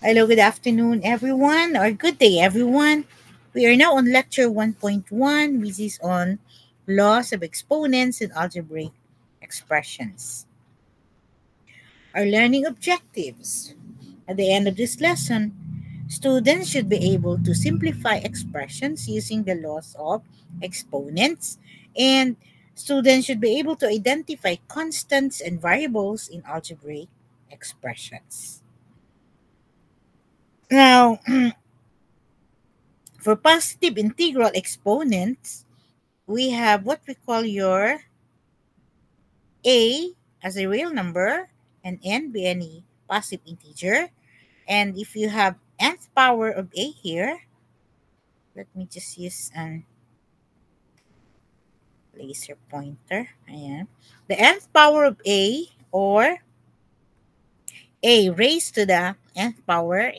Hello, good afternoon, everyone, or good day, everyone. We are now on lecture 1.1, which is on laws of exponents and algebraic expressions. Our learning objectives. At the end of this lesson, students should be able to simplify expressions using the laws of exponents, and students should be able to identify constants and variables in algebraic expressions. Now, for positive integral exponents, we have what we call your a as a real number and n be any positive integer. And if you have nth power of a here, let me just use an laser pointer. Ayan. The nth power of a, or a raised to the nth power,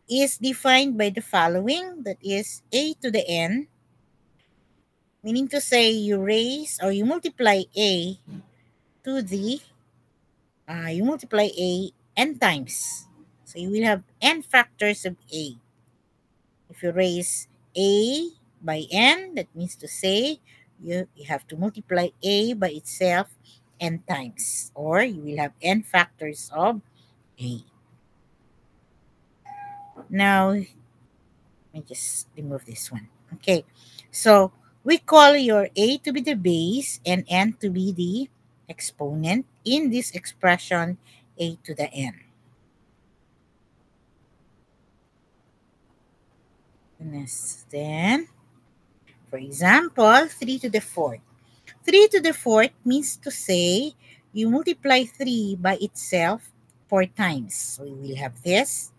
is defined by the following. That is a to the n, meaning to say you raise or you multiply a to the you multiply a n times. So you will have n factors of a. If you raise a by n, that means to say you have to multiply a by itself n times, or you will have n factors of a. Now, let me just remove this one. Okay, so we call your a to be the base and n to be the exponent in this expression a to the n. Then, for example, 3 to the 4th. 3 to the 4th means to say you multiply 3 by itself 4 times. So we will have this.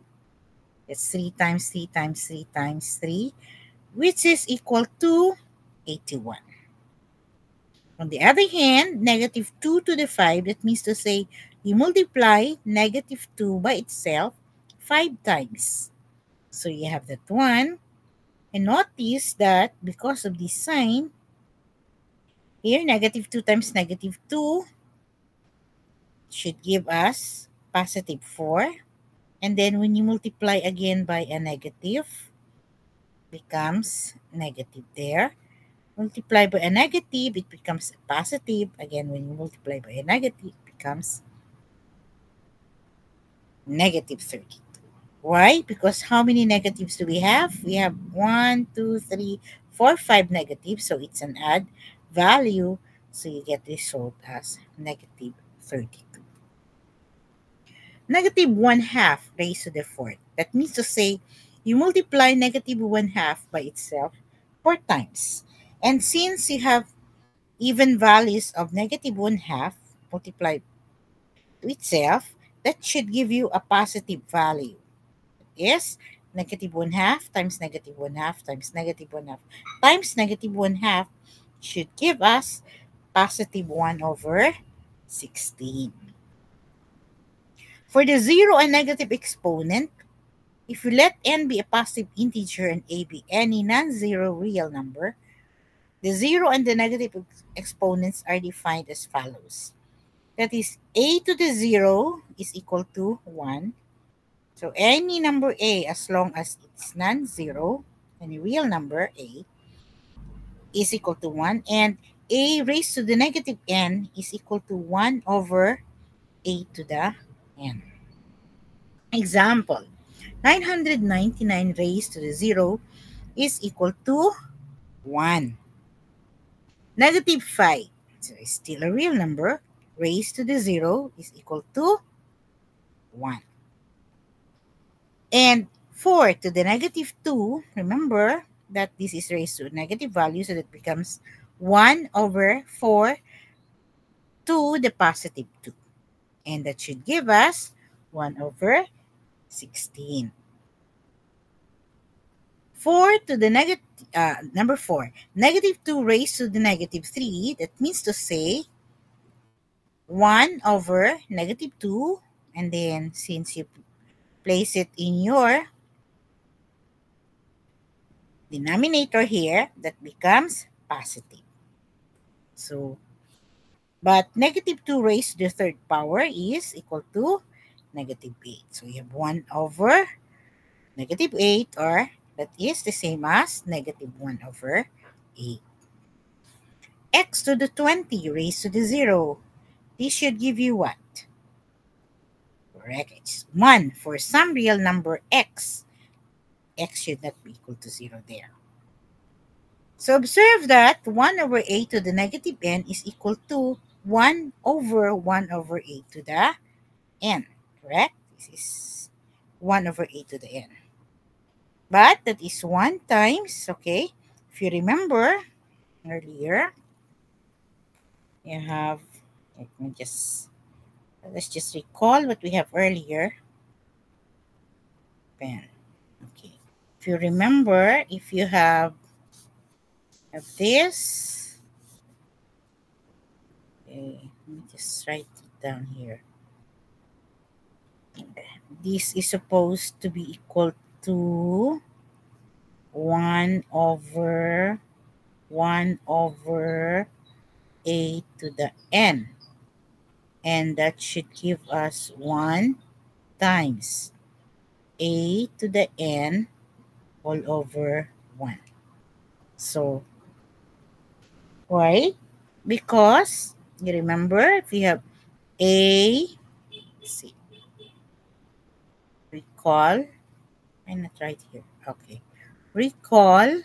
It's 3 times 3 times 3 times 3, which is equal to 81. On the other hand, negative 2 to the 5, that means to say you multiply negative 2 by itself 5 times. So you have that one. And notice that because of this sign, here negative 2 times negative 2 should give us positive 4. And then when you multiply again by a negative, becomes negative there. Multiply by a negative, it becomes a positive. Again, when you multiply by a negative, it becomes negative 32. Why? Because how many negatives do we have? We have 1, 2, 3, 4, 5 negatives. So it's an odd value. So you get the result as negative 32. Negative 1 half raised to the 4th. That means to say you multiply negative 1 half by itself 4 times. And since you have even values of negative 1 half multiplied to itself, that should give you a positive value. Yes, negative 1 half times negative 1 half times negative 1 half times negative 1 half should give us positive 1 over 16. For the zero and negative exponent, if you let n be a positive integer and a be any non-zero real number, the zero and the negative exponents are defined as follows. That is, a to the 0 is equal to 1. So any number a, as long as it's non-zero, any real number a, is equal to 1. And a raised to the negative n is equal to 1 over a to the n. Example, 999 raised to the 0 is equal to 1. Negative 5, so it's still a real number, raised to the 0 is equal to 1. And 4 to the negative 2, remember that this is raised to a negative value, so that becomes 1 over 4 to the positive 2. And that should give us 1 over 16. 4 to the number 4, negative 2 raised to the negative 3, that means to say 1 over negative 2, and then since you place it in your denominator here, that becomes positive. So, but negative 2 raised to the third power is equal to negative 8. So you have 1 over negative 8, or that is the same as negative 1 over 8. X to the 20 raised to the 0. This should give you what? Correct. It's 1 for some real number x. X should not be equal to 0 there. So observe that 1 over a to the negative n is equal to 1 over 1 over a to the n. Correct? This is 1 over a to the n. But that is 1 times, okay? If you remember earlier, you have, let's just recall what we have earlier. Pen. Okay. If you remember, if you have this, okay, let me just write it down here. This is supposed to be equal to 1 over a to the n. And that should give us 1 times a to the n all over 1. So, why? Because, you remember, if you have a, see, recall, I'm not right here. Okay. Recall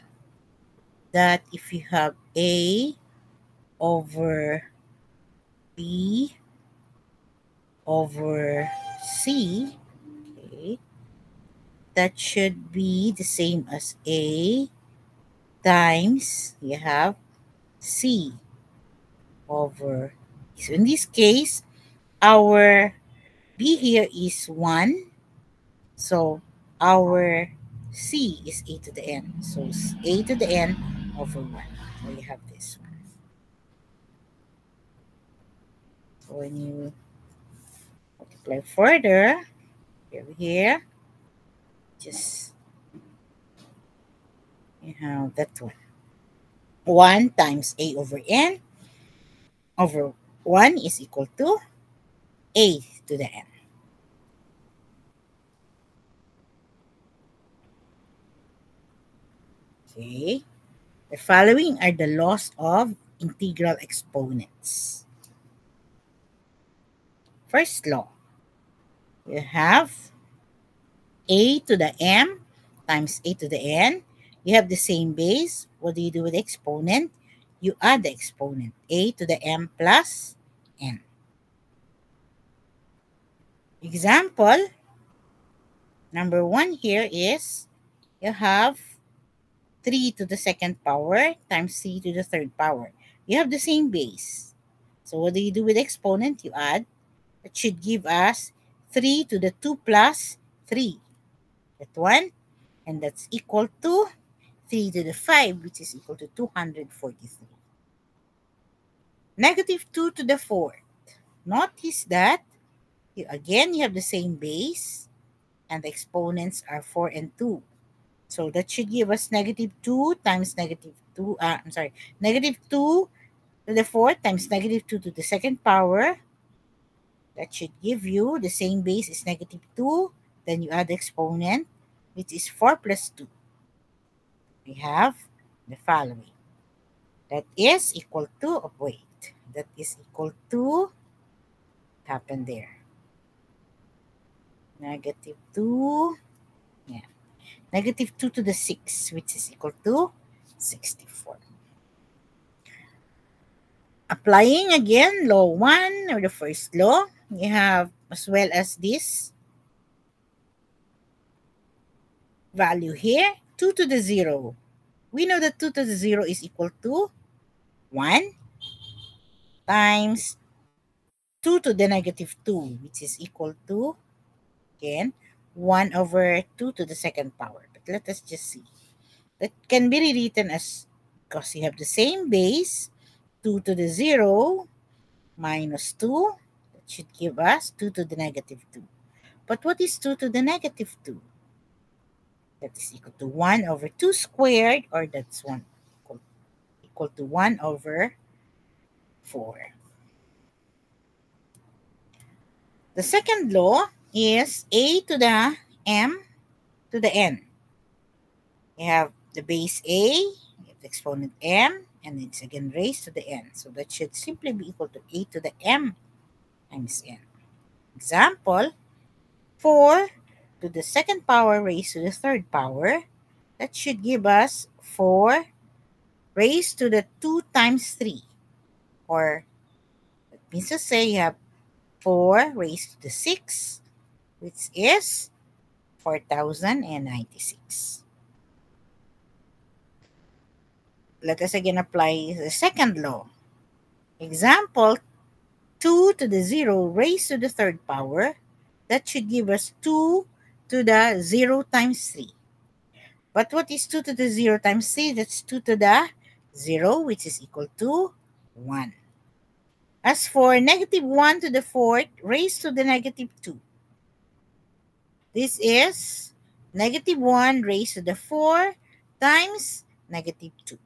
that if you have a over b over c, okay, that should be the same as a times you have c over. So in this case, our b here is 1. So our c is a to the n. So it's a to the n over 1. So you have this one. So when you multiply further, here, just you have that one. 1 times a over n over 1 is equal to a to the n. Okay. The following are the laws of integral exponents. First law, you have a to the m times a to the n. You have the same base. What do you do with the exponent? You add the exponent, a to the m plus n. Example, number 1 here is you have 3 to the second power times 3 to the third power. You have the same base. So what do you do with the exponent? You add. That should give us 3 to the 2 plus 3. That one. And that's equal to 3 to the 5, which is equal to 243. Negative 2 to the 4th. Notice that, you have the same base, and the exponents are 4 and 2. So that should give us negative 2 times negative 2, negative 2 to the 4th times negative 2 to the second power. That should give you the same base is negative 2. Then you add the exponent, which is 4 plus 2. We have the following. That is equal to, that is equal to, happened there. Negative 2, yeah. Negative 2 to the 6, which is equal to 64. Applying again law 1 or the first law, you have as well as this value here, 2 to the 0. We know that 2 to the 0 is equal to 1 times 2 to the negative 2, which is equal to, again, 1 over 2 to the second power. But let us just see. That can be rewritten as, because you have the same base, 2 to the 0 minus 2. That should give us 2 to the negative 2. But what is 2 to the negative 2? That is equal to 1 over 2 squared, or that's equal to 1 over 4. The second law, is a to the m to the n. You have the base a, you have the exponent m, and it's again raised to the n. So that should simply be equal to a to the m times n. Example, 4 to the second power raised to the third power. That should give us 4 raised to the 2 times 3. Or that means to say you have 4 raised to the 6, which is 4096. Let us again apply the second law. Example, 2 to the 0 raised to the third power. That should give us 2 to the 0 times 3. But what is 2 to the 0 times 3? That's 2 to the 0, which is equal to 1. As for negative 1 to the fourth raised to the negative 2. This is negative 1 raised to the 4 times negative 2.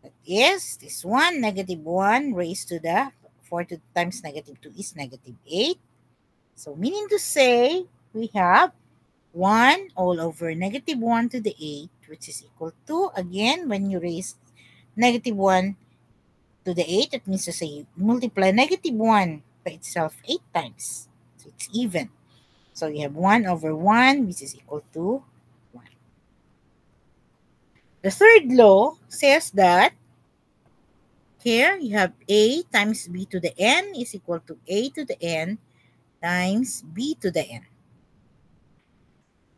That is, this one, negative 1 raised to the 4 times negative 2 is negative 8. So meaning to say, we have 1 all over negative 1 to the 8, which is equal to, again, when you raise negative 1 to the 8, it means to say you multiply negative 1 by itself 8 times. So it's even. So you have 1 over 1, which is equal to 1. The third law says that here you have a times b to the n is equal to a to the n times b to the n.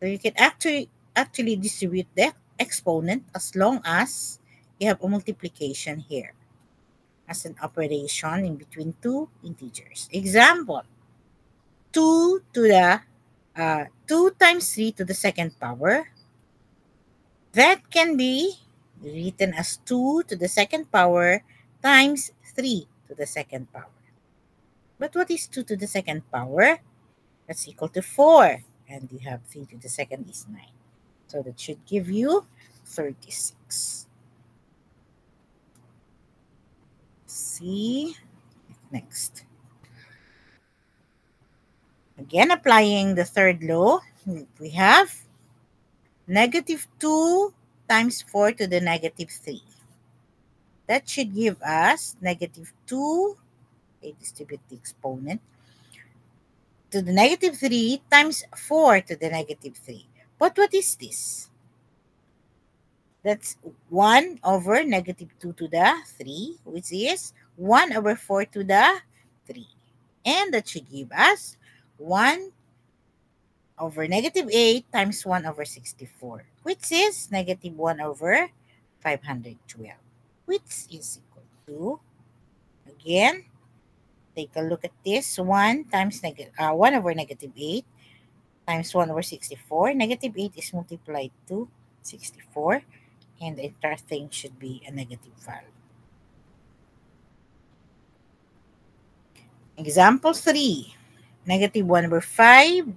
So you can actually distribute the exponent as long as you have a multiplication here as an operation in between two integers. Example, 2 to the 2 times 3 to the second power. That can be written as 2 to the second power times 3 to the second power. But what is 2 to the second power? That's equal to 4. And you have 3 to the second is 9. So that should give you 36. See, next. Again, applying the third law, we have negative 2 times 4 to the negative 3. That should give us negative 2, I distribute the exponent, to the negative 3 times 4 to the negative 3. But what is this? That's 1 over negative 2 to the 3, which is 1 over 4 to the 3. And that should give us 1 over negative 8 times 1 over 64, which is negative 1 over 512, which is equal to, again, take a look at this, 1 times 1 over negative 8 times 1 over 64. Negative 8 is multiplied to 64, and the entire thing should be a negative value. Example 3, negative 1 over 5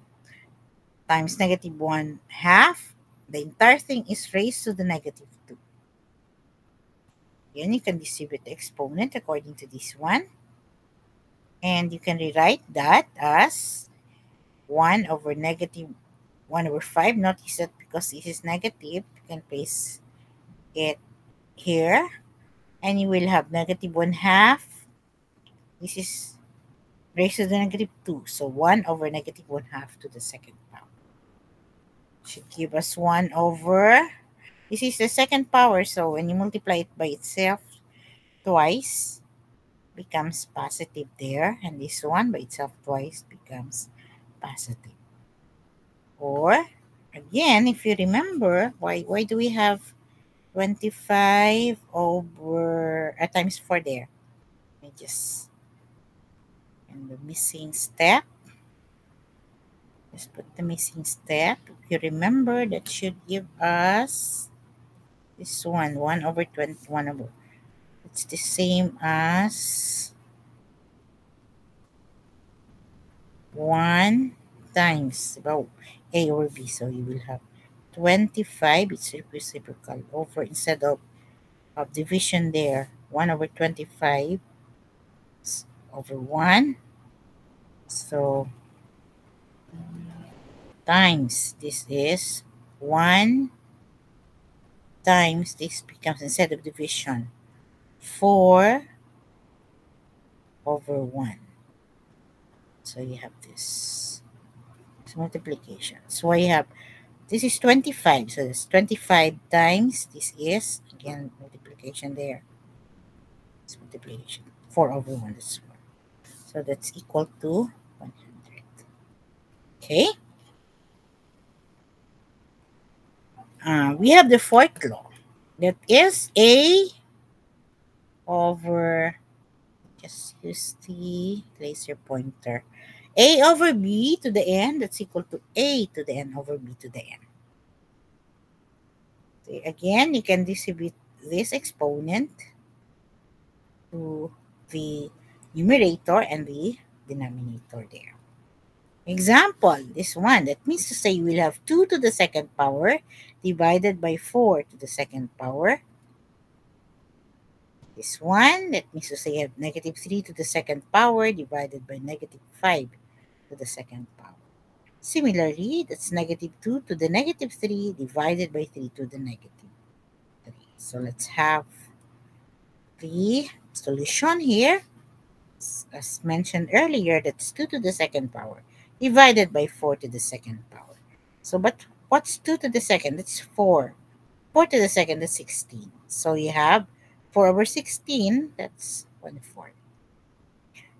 times negative 1 half. The entire thing is raised to the negative 2. Again, you can distribute the exponent according to this one. And you can rewrite that as 1 over negative 1 over 5. Notice that because this is negative, you can place it here. And you will have negative 1 half. This is raised to the negative 2. So 1 over negative 1 half to the second power. Should give us 1 over, this is the second power. So when you multiply it by itself twice, becomes positive there. And this one by itself twice becomes positive. Or, again, if you remember, why do we have 25 over times 4 there? Let me just, and the missing step. Just put the missing step. If you remember, that should give us this one, 1 over 21 over. It's the same as 1 times about A over B. So you will have 25, it's reciprocal over, instead of division there, 1 over 25 over 1. So times this is 1 times this becomes, instead of division, 4 over 1. So you have this. It's multiplication. So you have, this is 25. So it's 25 times, this is, again, multiplication there. It's multiplication. 4 over 1, that's 4. So that's equal to 100. Okay? We have the fourth law. That is A over, just use the laser pointer. A over B to the n, that's equal to A to the n over B to the n. So again, you can distribute this exponent to the numerator and the denominator there. Example, this one, that means to say we'll have 2 to the second power divided by 4 to the second power. This one, that means to say you have negative 3 to the second power divided by negative 5 to the second power. Similarly, that's negative 2 to the negative 3 divided by 3 to the negative 3. So let's have the solution here. As mentioned earlier, that's 2 to the second power divided by 4 to the second power. So, but what's 2 to the second? That's 4. 4 to the second is 16. So you have 4 over 16, that's 1/4.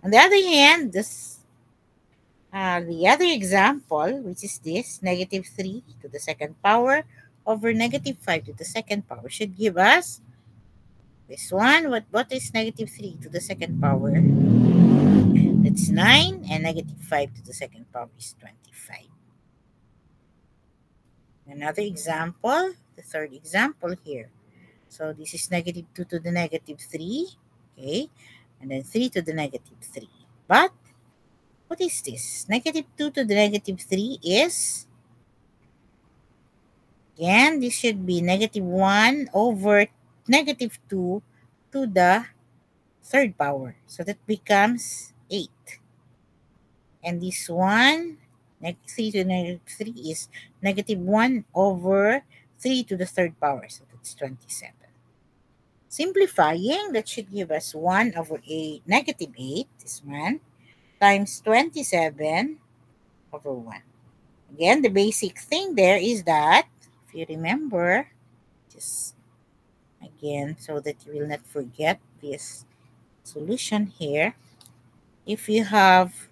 On the other hand, the other example, which is this, negative 3 to the second power over negative 5 to the second power, should give us this one. What is negative 3 to the second power? That's 9, and negative 5 to the second power is 25. Another example, the third example here. So this is negative 2 to the negative 3, okay? And then 3 to the negative 3. But what is this? Negative 2 to the negative 3 is, again, this should be negative 1 over negative 2 to the third power. So that becomes 8. And this one, 3 to the negative 3 is negative 1 over 3 to the third power. So that's 27. Simplifying, that should give us 1 over negative 8, this one, times 27 over 1. Again, the basic thing there is that, if you remember, just again, so that you will not forget this solution here, if you have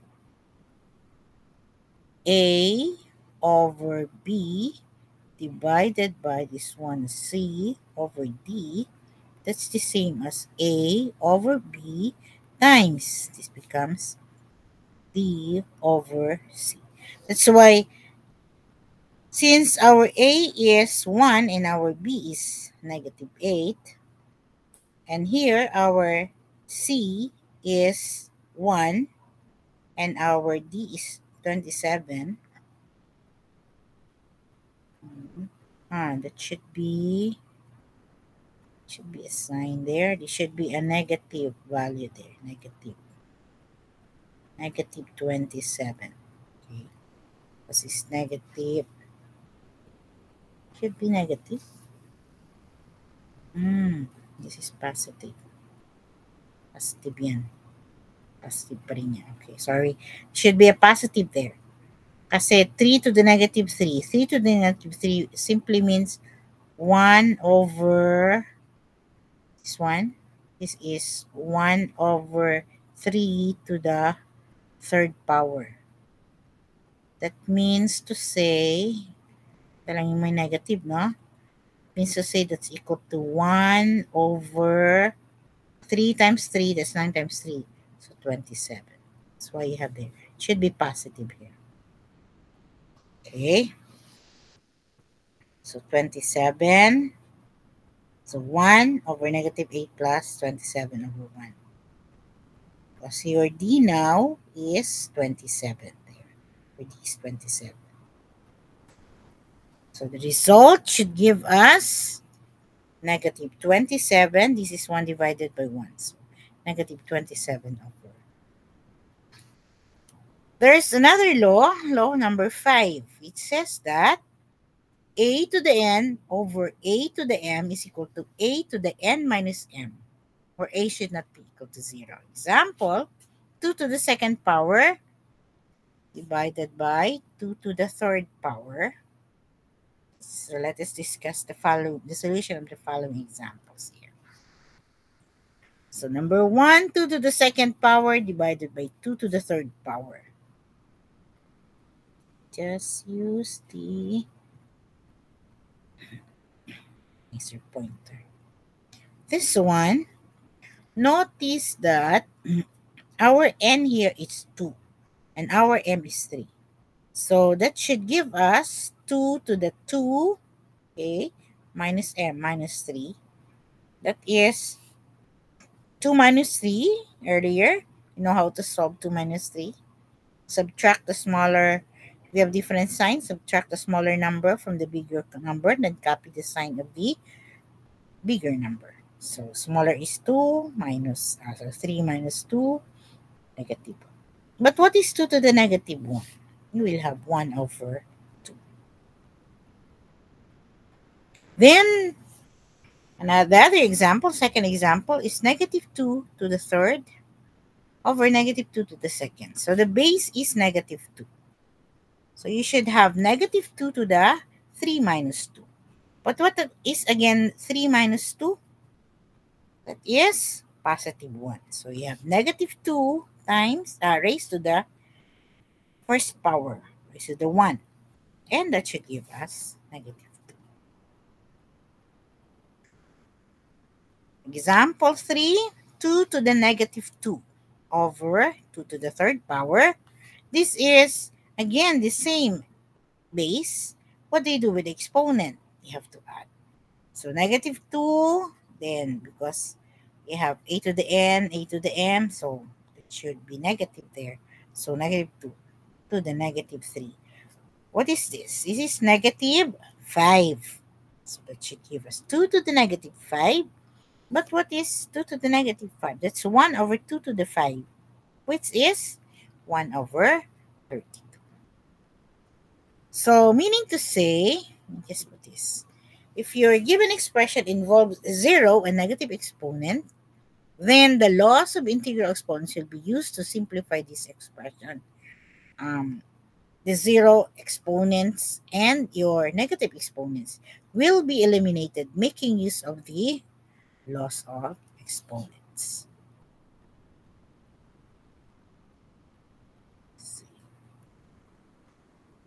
A over B divided by this one C over D, that's the same as A over B times, this becomes D over C. That's why, since our A is 1 and our B is negative 8, and here our C is 1 and our D is 27, that should be a sign there. There should be a negative value there, negative 27. Okay, because it's negative, should be negative. This is positive. Positive yan. Positive pa rin yan. Okay, sorry. Should be a positive there. Kasi 3 to the negative 3. 3 to the negative 3 simply means 1 over this one. This is 1 over 3 to the third power. That means to say, talang yung may negative, no? Means to say that's equal to 1 over 3 times 3, that's 9 times 3. So 27. That's why you have there. It should be positive here. Okay. So 27. So 1 over negative 8 plus 27 over 1. Because your D now is 27 there. Your D is 27. So the result should give us negative 27. This is 1 divided by 1. So negative 27 over There's another law, law number 5. It says that a to the n over a to the m is equal to a to the n minus m, where a should not be equal to 0. Example, 2 to the second power divided by 2 to the third power. So let us discuss the solution of the following examples here. So number 1, 2 to the second power divided by 2 to the third power. Just use the laser pointer. This one, notice that our n here is 2 and our m is 3. So that should give us 2 to the 2, okay, minus m minus 3. That is 2 minus 3 earlier. You know how to solve 2 minus 3? Subtract the smaller, we have different signs. Subtract the smaller number from the bigger number, then copy the sign of the bigger number. So smaller is 2 minus, so 3 minus 2, negative. But what is 2 to the negative 1? You will have 1 over 2. Then, another example, second example, is negative 2 to the third over negative 2 to the second. So the base is negative 2. So you should have negative 2 to the 3 minus 2. But what is again 3 minus 2? That is positive 1. So you have negative 2 times raised to the first power, raised to the 1. And that should give us negative 2. Example 3, 2 to the negative 2 over 2 to the third power. This is, again, the same base. What do you do with the exponent? You have to add. So negative 2, then because you have a to the n, a to the m, so it should be negative there. So negative 2 to the negative 3. What is this? This is negative 5. So that should give us 2 to the negative 5. But what is 2 to the negative 5? That's 1 over 2 to the 5, which is 1 over 32. So meaning to say, just put this. If your given expression involves 0 and negative exponent, then the laws of integral exponents will be used to simplify this expression. The 0 exponents and your negative exponents will be eliminated, making use of the laws of exponents.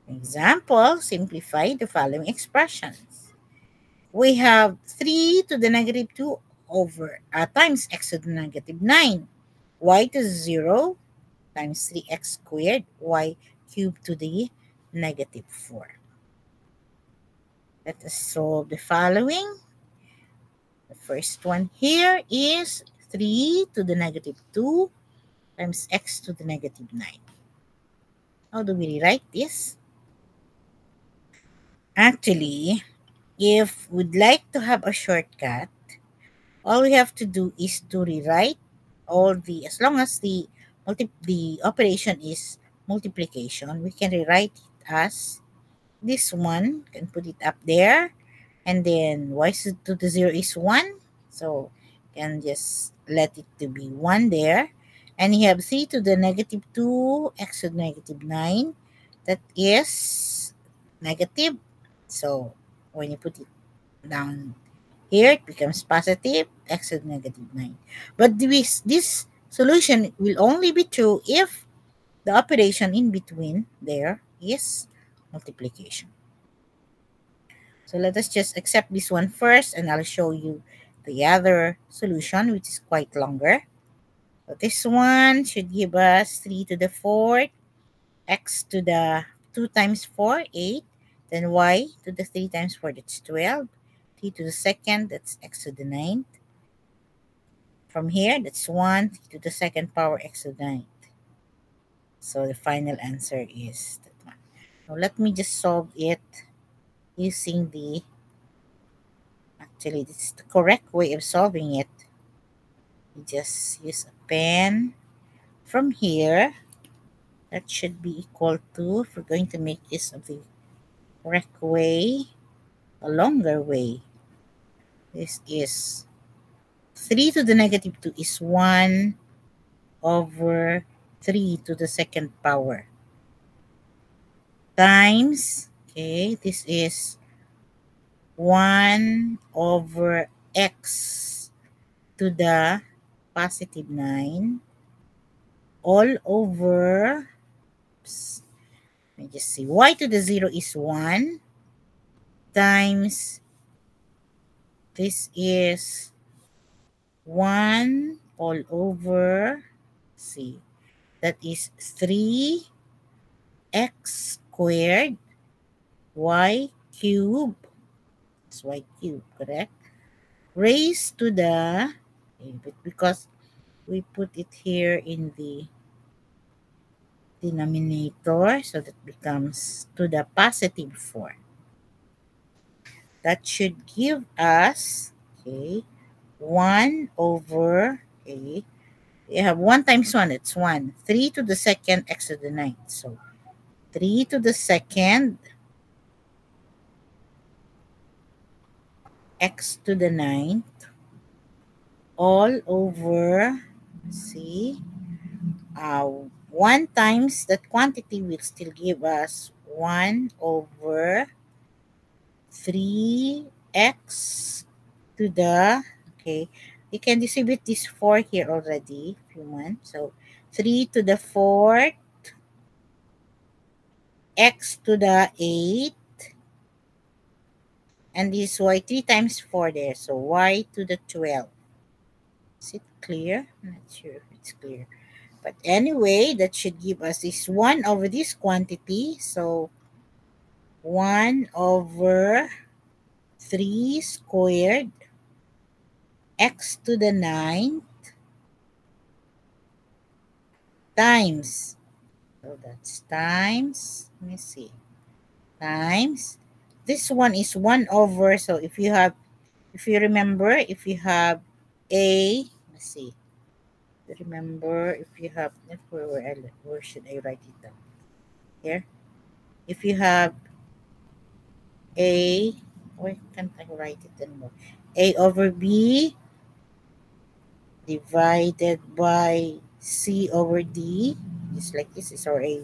Example, simplify the following expressions. We have 3 to the negative 2 over times x to the negative 9, y to 0 times 3x squared, y cubed to the negative 4. Let us solve the following. The first one here is 3 to the negative 2 times x to the negative 9. How do we rewrite this? Actually, if we'd like to have a shortcut, all we have to do is to rewrite all the, as long as the operation is multiplication, we can rewrite it as this one, can put it up there, and then y to the 0 is 1, so can just let it to be 1 there, and you have 3 to the negative 2 x to the negative 9, that is negative. So when you put it down here, it becomes positive x to the negative 9. But this solution will only be true if the operation in between there is multiplication. So let us just accept this one first, and I'll show you the other solution, which is quite longer. So this one should give us 3 to the 4th, x to the 2 times 4, 8. Then y to the 3 times 4, that's 12. 3 to the 2nd, that's x to the 9th. From here, that's 1 to the 2nd power x to the 9th. So the final answer is that one. Now let me just solve it using the, actually this is the correct way of solving it. You just use a pen. From here, That should be equal to, if we're going to make this of the correct way, a longer way, this is 3 to the negative 2 is 1 over 3 to the second power times, okay, this is 1 over x to the positive 9 all over, oops, let me just see, y to the 0 is 1 times, this is 1 all over, see, that is 3x squared y cube, it's y cube, correct? Raised to the, okay, but because we put it here in the denominator, so that becomes to the positive 4. That should give us, okay, 1 over, okay, you have 1 times 1, it's 1. 3 to the second x to the 9th. So 3 to the second x to the 9th all over, see, 1 times that quantity will still give us 1 over 3x to the, okay, you can distribute this 4 here already if you want. So 3 to the 4th x to the 8, and this y 3 times 4 there, so y to the 12. Is it clear? I'm not sure if it's clear, but anyway, that should give us this 1 over this quantity, so 1 over 3 squared x to the 9 times, so that's times, let me see, times, this one is 1 over, so if you have, if you remember, if you have a, let's see, remember, if you have, where should I write it down? Here. If you have a, why can't I write it anymore? A over b divided by c over d, just like this is our a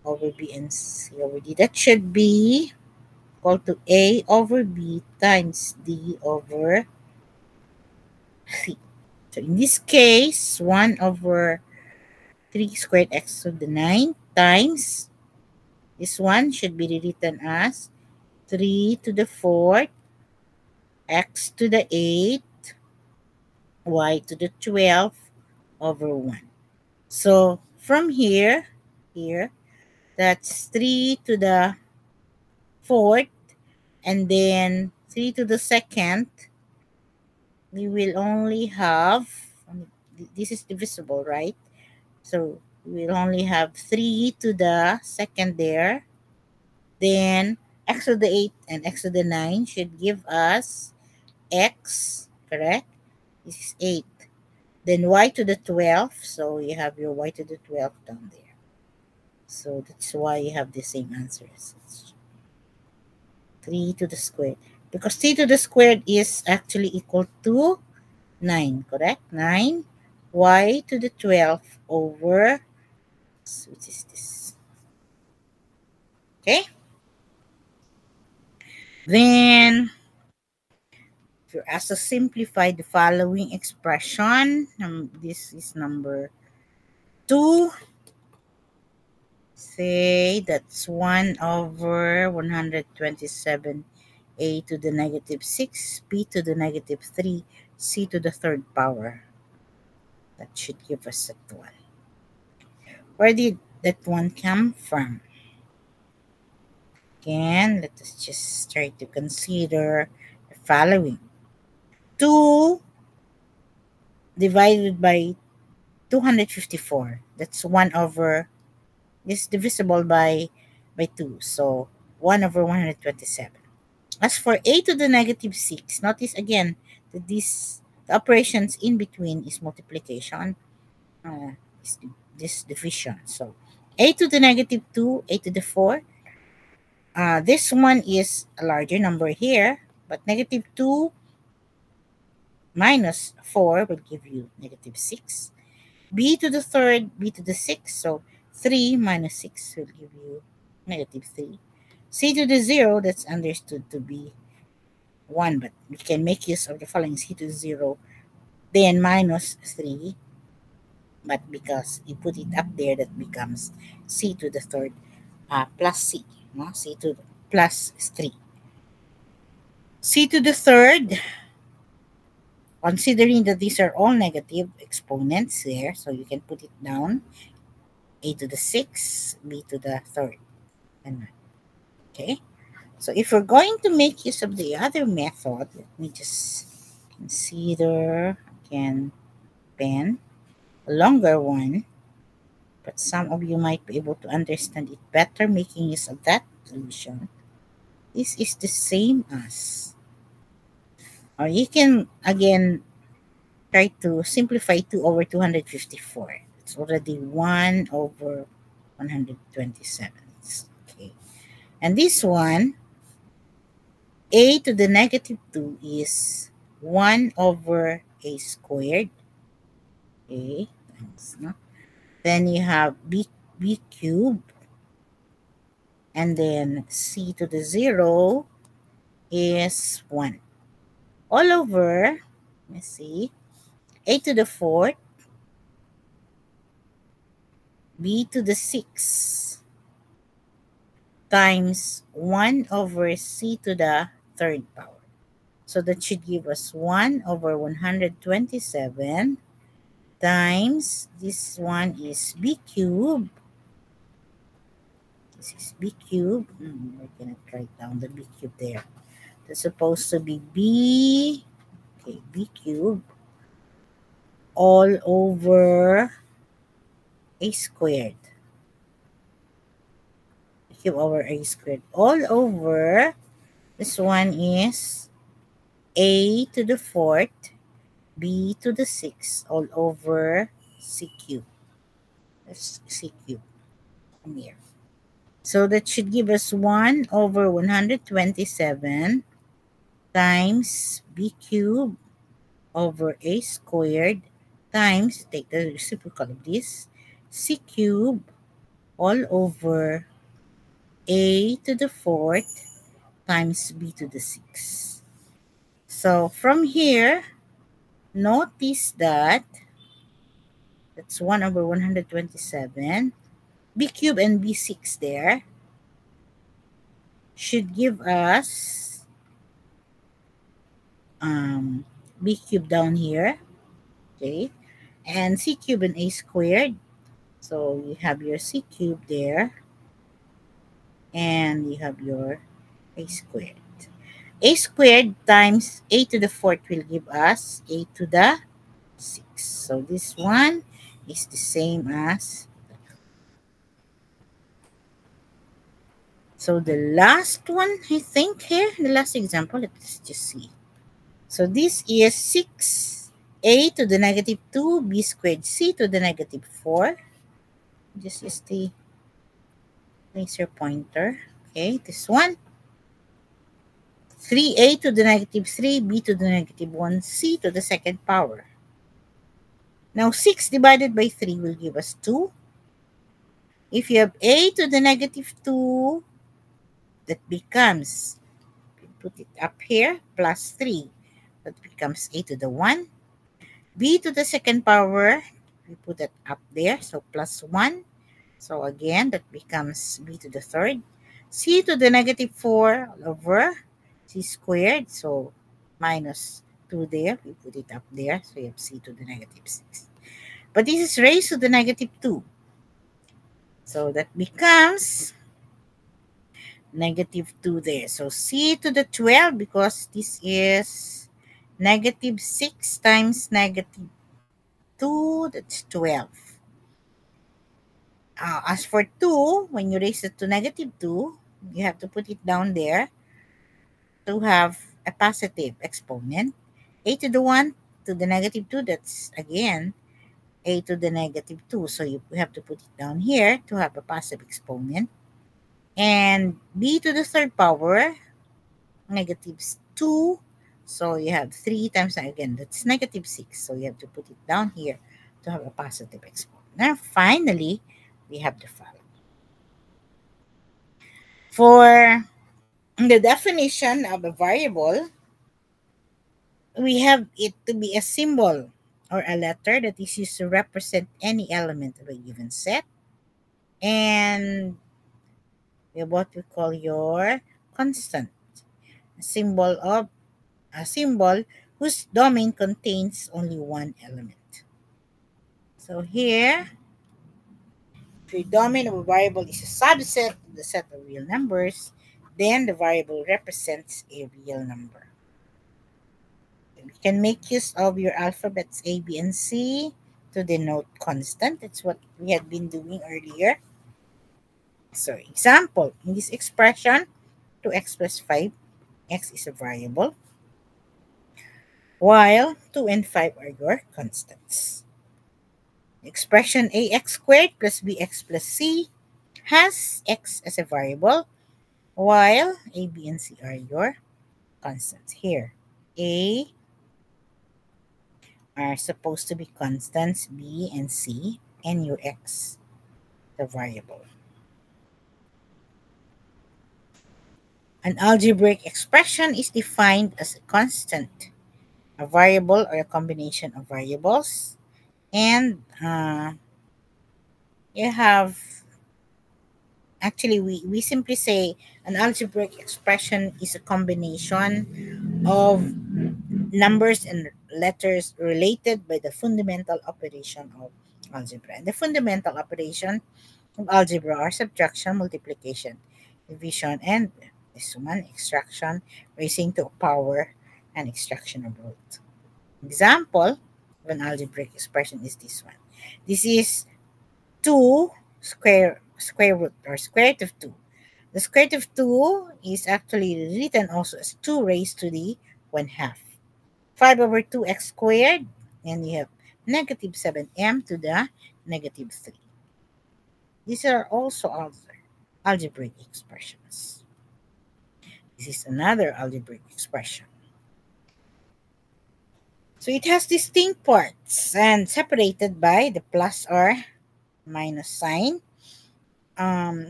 over b and c over d. That should be equal to a over b times d over c. So in this case, 1 over 3 squared x to the 9 times, this one should be rewritten as 3 to the 4th x to the 8th y to the 12th over 1. So from here, that's 3 to the 4th, and then 3 to the 2nd, we will only have, this is divisible, right? So we'll only have 3 to the 2nd there. Then x to the 8 and x to the 9 should give us x, correct? This is 8. Then y to the 12th, so you have your y to the 12th down there. So that's why you have the same answers. It's 3 to the squared. Because 3 to the squared is actually equal to 9, correct? 9 y to the 12th over, which is this. Okay? Then, if you're asked to simplify the following expression, this is number 2. Say that's 1 over 127 a to the negative 6, b to the negative 3, c to the third power. That should give us that one. Where did that one come from? Again, let us just try to consider the following. 2 divided by 254. That's 1 over, this is divisible by 2. So 1 over 127. As for a to the negative 6, notice again that the operations in between is multiplication, this division. So a to the negative 2, a to the 4. This one is a larger number here, but negative 2 minus 4 will give you negative 6. B to the third, b to the 6. So 3 minus 6 will give you negative 3. C to the 0, that's understood to be 1, but we can make use of the following: C to the 0, then minus 3. But because you put it up there, that becomes C to the third plus C. No? C to the plus 3. C to the third, considering that these are all negative exponents there, so you can put it down. A to the 6, b to the third. Okay, so if we're going to make use of the other method, let me just consider again pen, a longer one, but some of you might be able to understand it better making use of that solution. This is the same as, or you can again try to simplify 2 over 254. It's already 1 over 127. Okay. And this one, a to the negative 2 is 1 over a squared. Okay. Thanks, no? Then you have b cubed. And then c to the 0 is 1. All over, let's see, a to the 4th, b to the 6 times 1 over c to the third power. So that should give us 1 over 127 times, this one is b cubed. This is b cubed. We're going to write down the b cubed there. That's supposed to be b, okay, b cubed all over a squared. Cube over a squared all over, this one is a to the 4th, b to the 6th all over c cubed. That's c cubed from here. So that should give us 1 over 127 times b cubed over a squared times, take the reciprocal of this, c cubed all over a to the 4th times b to the 6th. So from here, notice that that's 1 over 127. b cubed and b6 there should give us b cubed down here, okay, and c cubed and a squared. So you have your c cubed there, and you have your a squared. A squared times a to the 4th will give us a to the 6. So this one is the same as. So the last one, I think here, the last example, let's just see. So this is 6a to the negative 2, b squared c to the negative 4. Just use the laser pointer. Okay, this one. 3a to the negative 3, b to the negative 1, c to the second power. Now 6 divided by 3 will give us 2. If you have a to the negative 2, that becomes, put it up here, plus 3. That becomes a to the 1. B to the second power, we put that up there, so plus 1. So again, that becomes b to the third. C to the negative 4 all over c squared, so minus 2 there, we put it up there, so you have c to the negative 6. But this is raised to the negative 2. So that becomes negative 2 there. So c to the 12, because this is negative 6 times negative 2, that's 12. As for 2, when you raise it to negative 2, you have to put it down there to have a positive exponent. A to the 1 to the negative 2, that's again a to the negative 2. So we have to put it down here to have a positive exponent. And b to the third power, negative 2. So you have 3 times, again, that's negative 6. So you have to put it down here to have a positive exponent. Now, finally, we have the following. For the definition of a variable, we have it to be a symbol or a letter that is used to represent any element of a given set. And what we call your constant, a symbol whose domain contains only one element. So here, if your domain of a variable is a subset of the set of real numbers, then the variable represents a real number. We can make use of your alphabets A, B, and C to denote constant. That's what we had been doing earlier. So example, in this expression, 2x plus 5, x is a variable, while 2 and 5 are your constants. The expression ax squared plus bx plus c has x as a variable, while a, b, and c are your constants. Here, a are supposed to be constants, b and c, and your x, the variable. An algebraic expression is defined as a constant, a variable, or a combination of variables. And you have, actually, we simply say an algebraic expression is a combination of numbers and letters related by the fundamental operation of algebra. And the fundamental operation of algebra are subtraction, multiplication, division, and this one, extraction, raising to a power, and extraction of root. Example of an algebraic expression is this one. This is 2 square root, or square root of 2. The square root of 2 is actually written also as 2 raised to the 1/2. 5 over 2x squared, and you have negative 7m to the negative 3. These are also algebraic expressions. This is another algebraic expression. So it has distinct parts and separated by the plus or minus sign.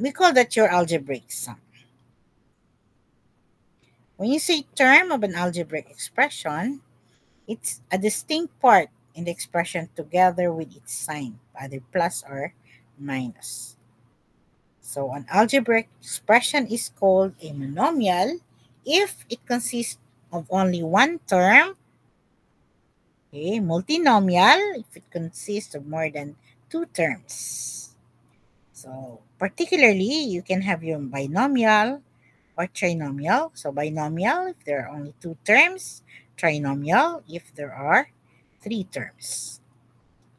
We call that your algebraic sum. When you say term of an algebraic expression, it's a distinct part in the expression together with its sign, either plus or minus. So an algebraic expression is called a monomial if it consists of only one term. Okay, multinomial if it consists of more than two terms. So particularly, you can have your binomial or trinomial. So binomial if there are only two terms, trinomial if there are three terms.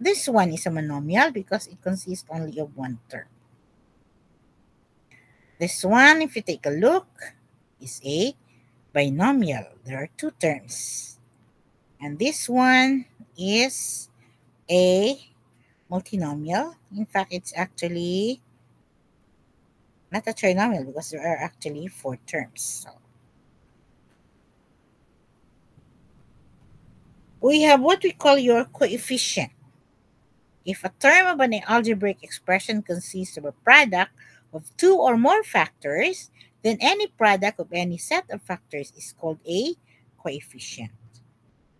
This one is a monomial because it consists only of one term. This one, if you take a look, is a binomial. There are two terms. And this one is a multinomial. In fact, it's actually not a trinomial because there are actually four terms. So we have what we call your coefficient. If a term of an algebraic expression consists of a product of two or more factors, then any product of any set of factors is called a coefficient.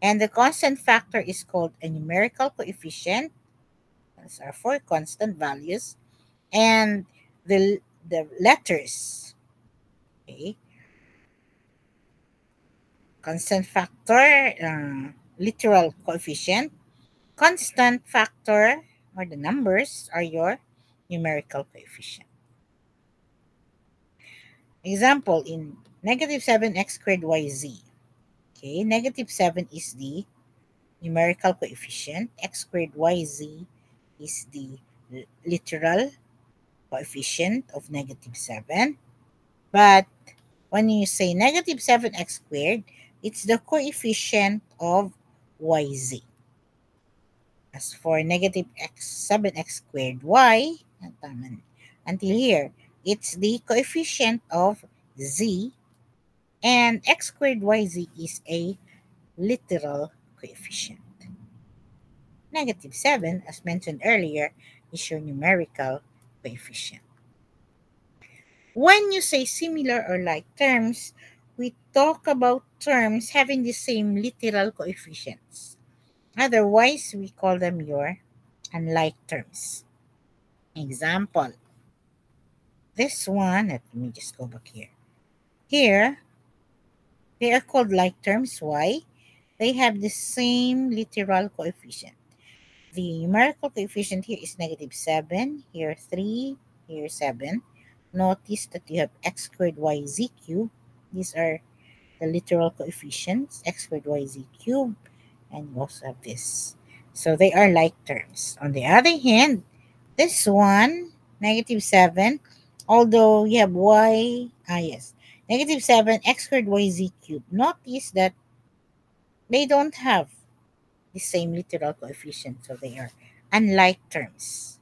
And the constant factor is called a numerical coefficient. Those are four constant values. And the letters, okay, constant factor, literal coefficient, constant factor, or the numbers are your numerical coefficient. Example, in negative 7x squared yz. Okay, negative 7 is the numerical coefficient. X squared yz is the literal coefficient of negative 7. But when you say negative 7x squared, it's the coefficient of yz. As for negative x, 7x squared y, until here, it's the coefficient of z, and x squared yz is a literal coefficient. Negative 7, as mentioned earlier, is your numerical coefficient. When you say similar or like terms, we talk about terms having the same literal coefficients. Otherwise, we call them your unlike terms. Example, this one, let me just go back here. Here, they are called like terms. Why? They have the same literal coefficient. The numerical coefficient here is negative 7, here 3, here 7. Notice that you have x squared yz cubed. These are the literal coefficients, x squared yz cubed, and you also have this. So they are like terms. On the other hand, this one, negative 7, although you have yes, negative 7, x squared yz cubed. Notice that they don't have the same literal coefficient, so they are unlike terms.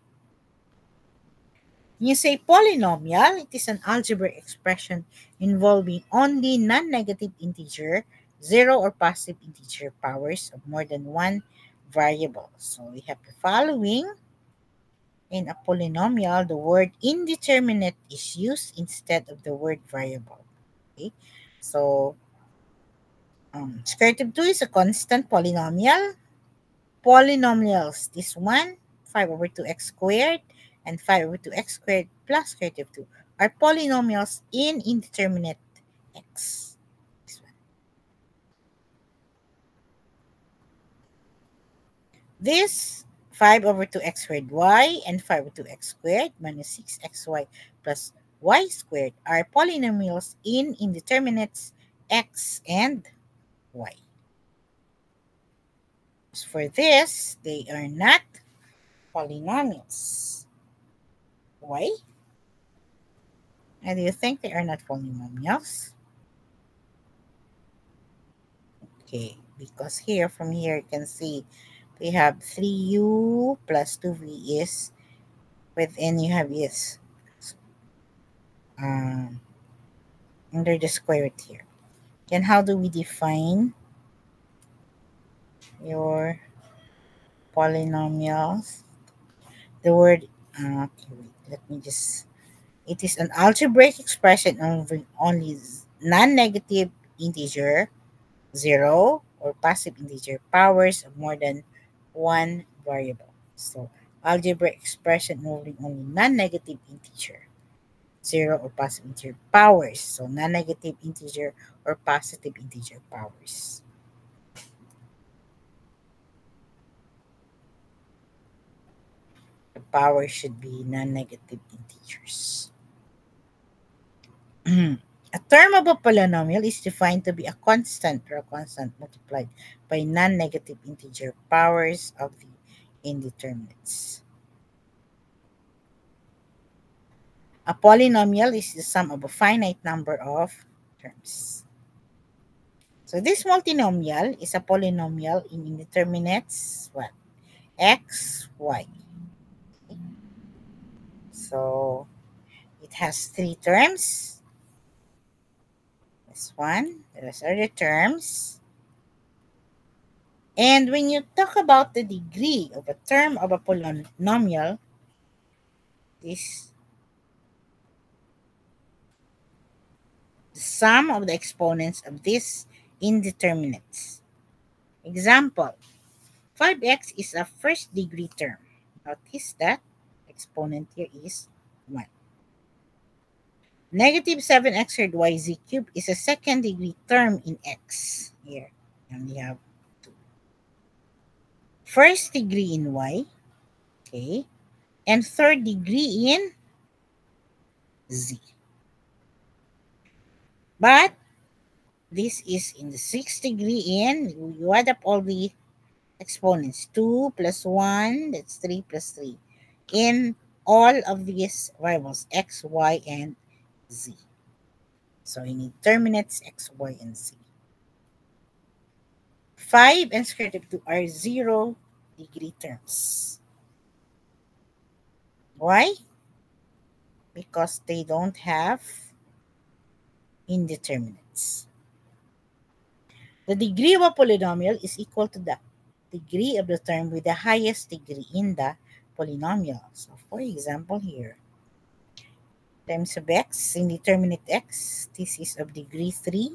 When you say polynomial, it is an algebraic expression involving only non-negative integer, zero or positive integer powers of more than one variable. So we have the following. In a polynomial, the word indeterminate is used instead of the word variable. Okay, so square root of 2 is a constant polynomial. Polynomials, this one, 5 over 2x squared and 5 over 2x squared plus square root of 2 are polynomials in indeterminate x. This one. This 5 over 2x squared y and 5 over 2x squared minus 6xy plus y squared are polynomials in indeterminates x and y. As for this, they are not polynomials. Why? And do you think they are not polynomials? Okay, because here, from here, you can see we have 3u plus 2v is within you have is under the square root here. Then how do we define your polynomials? The word, okay, wait, let me just, it is an algebraic expression of only non-negative integer, zero, or positive integer powers of more than one variable. So algebraic expression involving only non-negative integer, zero or positive integer powers. So non-negative integer or positive integer powers. The power should be non-negative integers. A term of a polynomial is defined to be a constant or a constant multiplied by non-negative integer powers of the indeterminates. A polynomial is the sum of a finite number of terms. So this multinomial is a polynomial in indeterminates what? X, y. So it has three terms. This one, the rest are the terms. And when you talk about the degree of a term of a polynomial, is the sum of the exponents of these indeterminates. Example, 5x is a first degree term. Notice that exponent here is 1. Negative 7x squared yz cubed is a second degree term in x. Here, and we have 2. First degree in y, okay, and third degree in z. But this is in the 6th degree in, you add up all the exponents. 2 plus 1, that's 3 plus 3. In all of these variables, x, y, and z. So you need determinants x, y, and z. 5 and square root of 2 are 0 degree terms. Why? Because they don't have indeterminates. The degree of a polynomial is equal to the degree of the term with the highest degree in the polynomial. So, for example, here, times of x, indeterminate x, this is of degree 3.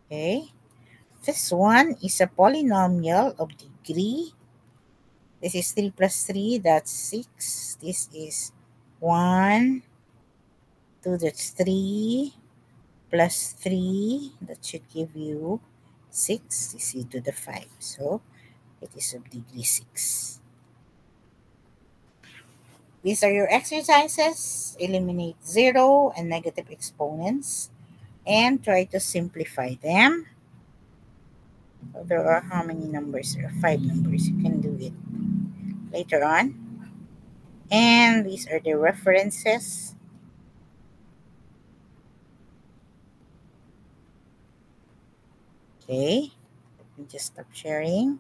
Okay. This one is a polynomial of degree. This is 3 plus 3, that's 6. This is 1, 2, that's 3, plus 3, that should give you 6. This is to the 5. So, it is of degree 6. These are your exercises. Eliminate zero and negative exponents and try to simplify them. So there are how many numbers? There are 5 numbers. You can do it later on. And these are the references. Okay. Let me just stop sharing.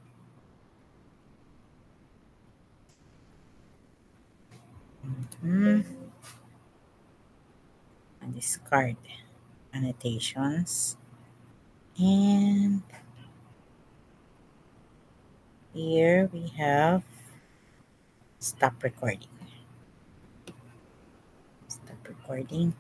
And discard annotations. And here we have stop recording. Stop recording.